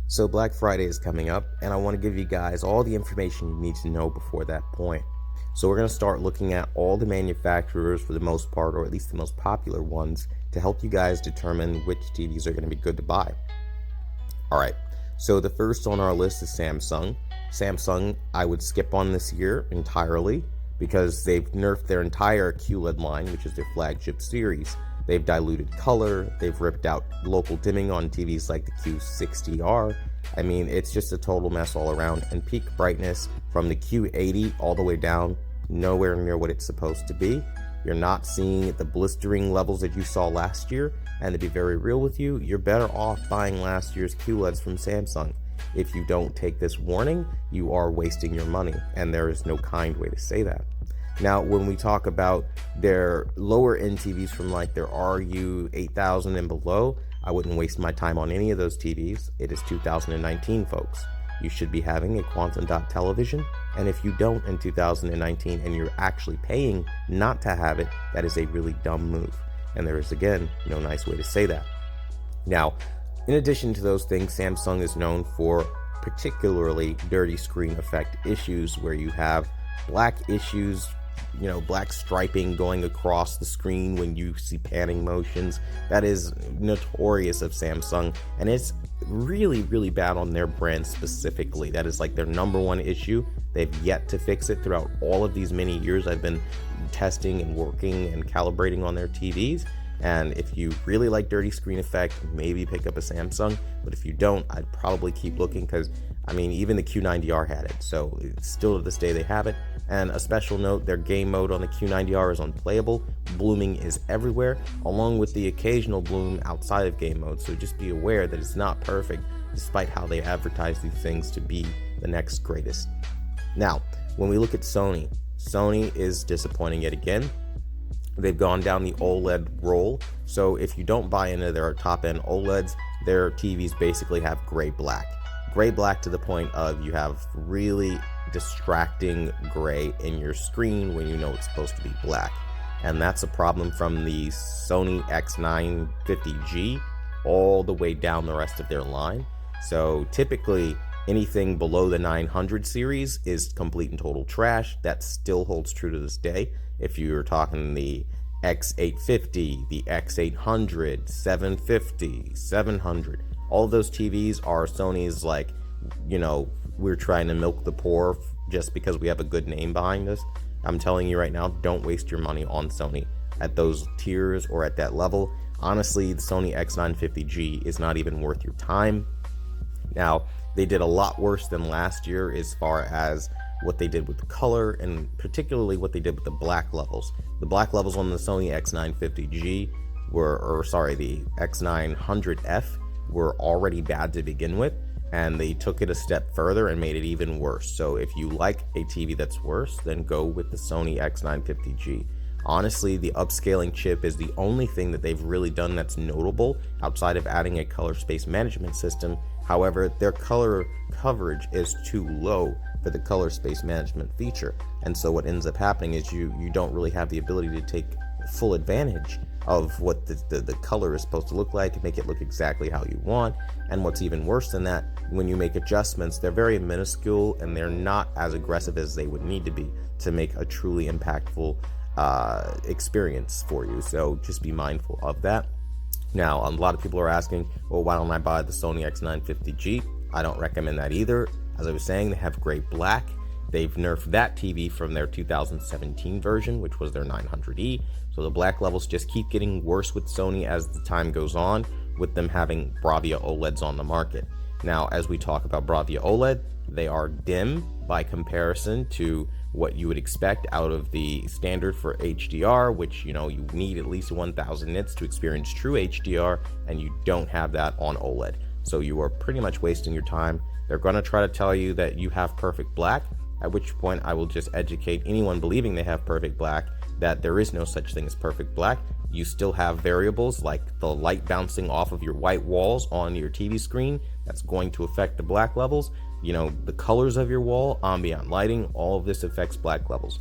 So Black Friday is coming up, and I want to give you guys all the information you need to know before that point. So we're going to start looking at all the manufacturers for the most part, or at least the most popular ones, to help you guys determine which TVs are going to be good to buy. Alright, so the first on our list is Samsung. Samsung, I would skip on this year entirely because they've nerfed their entire QLED line, which is their flagship series. They've diluted color, they've ripped out local dimming on TVs like the Q60R. I mean, it's just a total mess all around, and peak brightness from the Q80 all the way down, nowhere near what it's supposed to be. You're not seeing the blistering levels that you saw last year, and to be very real with you, you're better off buying last year's QLEDs from Samsung. If you don't take this warning, you are wasting your money, and there is no kind way to say that. Now, when we talk about their lower end TVs from like their RU 8000 and below, I wouldn't waste my time on any of those TVs. It is 2019, folks. You should be having a quantum dot television, and if you don't in 2019 and you're actually paying not to have it, that is a really dumb move. And there is, again, no nice way to say that. Now, in addition to those things, Samsung is known for particularly dirty screen effect issues where you have black issues, black striping going across the screen when you see panning motions. That is notorious of Samsung, and it's really, really bad on their brand specifically. That is like their number one issue. They've yet to fix it throughout all of these many years I've been testing and working and calibrating on their TVs. And if you really like dirty screen effect, maybe pick up a Samsung. But if you don't, I'd probably keep looking because, even the Q90R had it. So still to this day, they have it. And a special note, their game mode on the Q90R is unplayable. Blooming is everywhere, along with the occasional bloom outside of game mode. So just be aware that it's not perfect, despite how they advertise these things to be the next greatest. Now, when we look at Sony, Sony is disappointing yet again. They've gone down the OLED roll. So if you don't buy into their top-end OLEDs, their TVs basically have gray-black. Gray-black to the point of you have really distracting gray in your screen when you know it's supposed to be black. And that's a problem from the Sony X950G all the way down the rest of their line. So typically, anything below the 900 series is complete and total trash. That still holds true to this day. If you're talking the X850, the X800, 750, 700, all of those TVs are Sony's we're trying to milk the poor just because we have a good name behind us. I'm telling you right now, don't waste your money on Sony at those tiers or at that level. Honestly, the Sony X950G is not even worth your time. Now, they did a lot worse than last year as far as what they did with the color, and particularly what they did with the black levels. The black levels on the Sony X950G the X900F were already bad to begin with, and they took it a step further and made it even worse. So if you like a TV that's worse, then go with the Sony X950G. Honestly, the upscaling chip is the only thing that they've really done that's notable outside of adding a color space management system. However, their color coverage is too low for the color space management feature. And so what ends up happening is you don't really have the ability to take full advantage of what the color is supposed to look like and make it look exactly how you want. And what's even worse than that, when you make adjustments, they're very minuscule and they're not as aggressive as they would need to be to make a truly impactful experience for you. So just be mindful of that. Now, a lot of people are asking, well, why don't I buy the Sony X950G? I don't recommend that either. As I was saying, they have gray black. They've nerfed that TV from their 2017 version, which was their 900E. So the black levels just keep getting worse with Sony as the time goes on, with them having Bravia OLEDs on the market. Now, as we talk about Bravia OLED, they are dim by comparison to what you would expect out of the standard for HDR, which you need at least 1000 nits to experience true HDR, and you don't have that on OLED. So you are pretty much wasting your time. They're going to try to tell you that you have perfect black, at which point I will just educate anyone believing they have perfect black that there is no such thing as perfect black. You still have variables like the light bouncing off of your white walls on your TV screen. That's going to affect the black levels. The colors of your wall, ambient lighting, all of this affects black levels.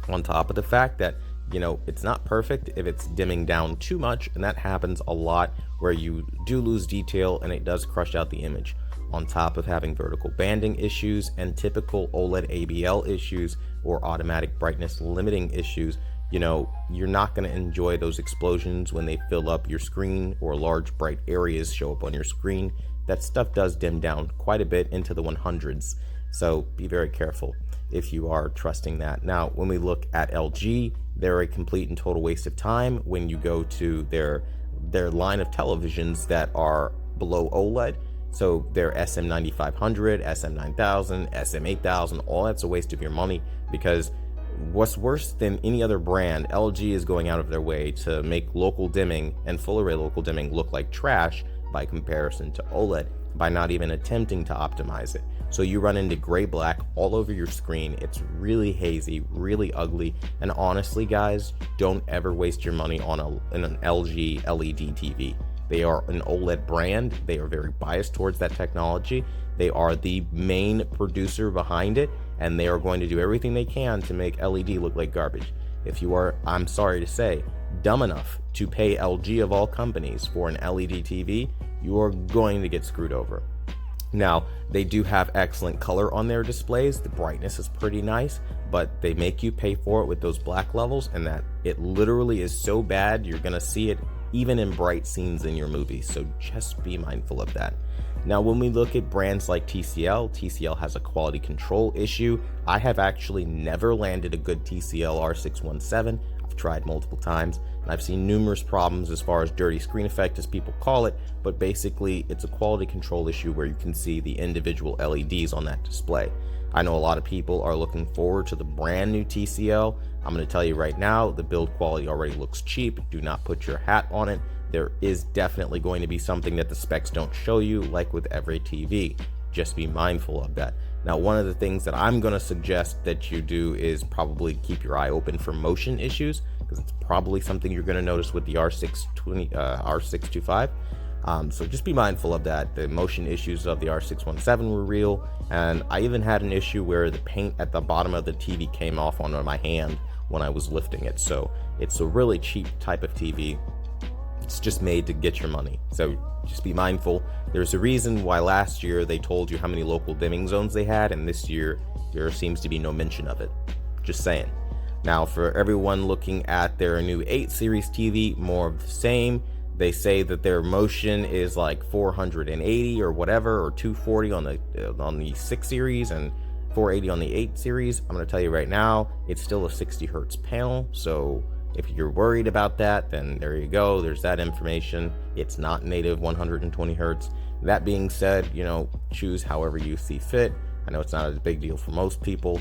On top of the fact that, it's not perfect if it's dimming down too much, and that happens a lot where you do lose detail and it does crush out the image. on top of having vertical banding issues and typical OLED ABL issues or automatic brightness limiting issues, you're not going to enjoy those explosions when they fill up your screen or large bright areas show up on your screen. That stuff does dim down quite a bit into the 100s, so be very careful if you are trusting that. Now, when we look at LG, they're a complete and total waste of time when you go to their line of televisions that are below OLED. So their SM9500, SM9000, SM8000, all that's a waste of your money, because what's worse than any other brand, LG is going out of their way to make local dimming and full array local dimming look like trash by comparison to OLED, by not even attempting to optimize it. So you run into gray black all over your screen. It's really hazy, really ugly, and honestly, guys, don't ever waste your money on an LG LED TV. They are an OLED brand. They are very biased towards that technology. They are the main producer behind it, and they are going to do everything they can to make LED look like garbage. If you are, I'm sorry to say, dumb enough to pay LG of all companies for an LED TV, you are going to get screwed over. Now, they do have excellent color on their displays. The brightness is pretty nice, but they make you pay for it with those black levels, and that it literally is so bad you're going to see it even in bright scenes in your movie. So just be mindful of that. Now, when we look at brands like TCL has a quality control issue. I have actually never landed a good TCL R617. I've tried multiple times, and I've seen numerous problems as far as dirty screen effect, as people call it, but basically it's a quality control issue where you can see the individual LEDs on that display. I know a lot of people are looking forward to the brand new TCL. I'm going to tell you right now, the build quality already looks cheap. Do not put your hat on it. There is definitely going to be something that the specs don't show you, like with every TV. Just be mindful of that. Now, one of the things that I'm going to suggest that you do is probably keep your eye open for motion issues, because it's probably something you're going to notice with the R625. So just be mindful of that. The motion issues of the R617 were real, and I even had an issue where the paint at the bottom of the TV came off onto my hand when I was lifting it. So it's a really cheap type of TV. It's just made to get your money. So just be mindful. There's a reason why last year they told you how many local dimming zones they had, and this year there seems to be no mention of it. Just saying. Now, for everyone looking at their new 8 series TV, more of the same. They say that their motion is like 480 or whatever, or 240 on the 6 series and 480 on the 8 series. I'm going to tell you right now, it's still a 60 hertz panel. So if you're worried about that, then there you go. There's that information. It's not native 120 hertz. That being said, choose however you see fit. I know it's not a big deal for most people,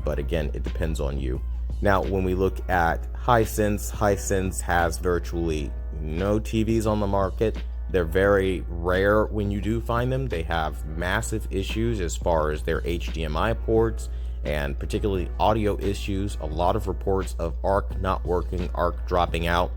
but again, it depends on you. Now, when we look at Hisense has virtually no TVs on the market. They're very rare when you do find them. They have massive issues as far as their HDMI ports, and particularly audio issues. A lot of reports of ARC not working, ARC dropping out.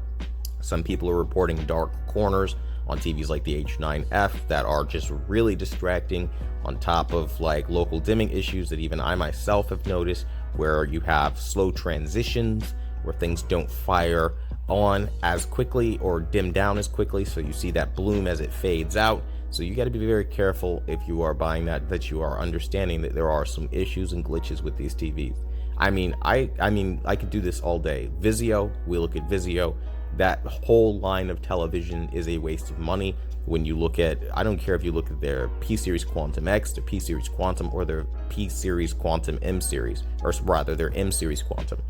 Some people are reporting dark corners on TVs like the H9F that are just really distracting, on top of like local dimming issues that even I myself have noticed, where you have slow transitions, where things don't fire on as quickly or dim down as quickly, so you see that bloom as it fades out. So you got to be very careful if you are buying that you are understanding that there are some issues and glitches with these TVs. I mean, I could do this all day. Vizio, we look at Vizio. That whole line of television is a waste of money. When you look at, I don't care if you look at their P-Series Quantum X, their P-Series Quantum, or their P-Series Quantum M-Series, or rather their M-Series Quantum.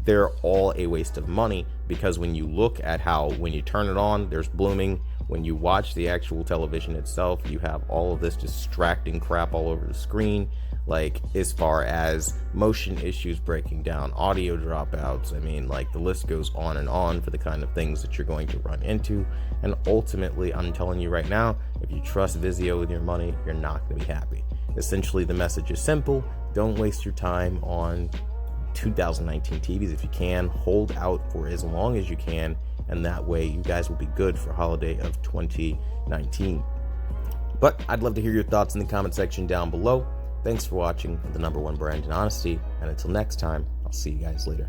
They're all a waste of money, because when you look at how, when you turn it on, there's blooming. When you watch the actual television itself, you have all of this distracting crap all over the screen. Like, as far as motion issues breaking down, audio dropouts, I mean, like, the list goes on and on for the kind of things that you're going to run into. And ultimately, I'm telling you right now, if you trust Vizio with your money, you're not going to be happy. Essentially, the message is simple. Don't waste your time on 2019 TVs. If you can, hold out for as long as you can, and that way you guys will be good for holiday of 2019. But I'd love to hear your thoughts in the comment section down below. Thanks for watching the #1 brand in honesty, and until next time, I'll see you guys later.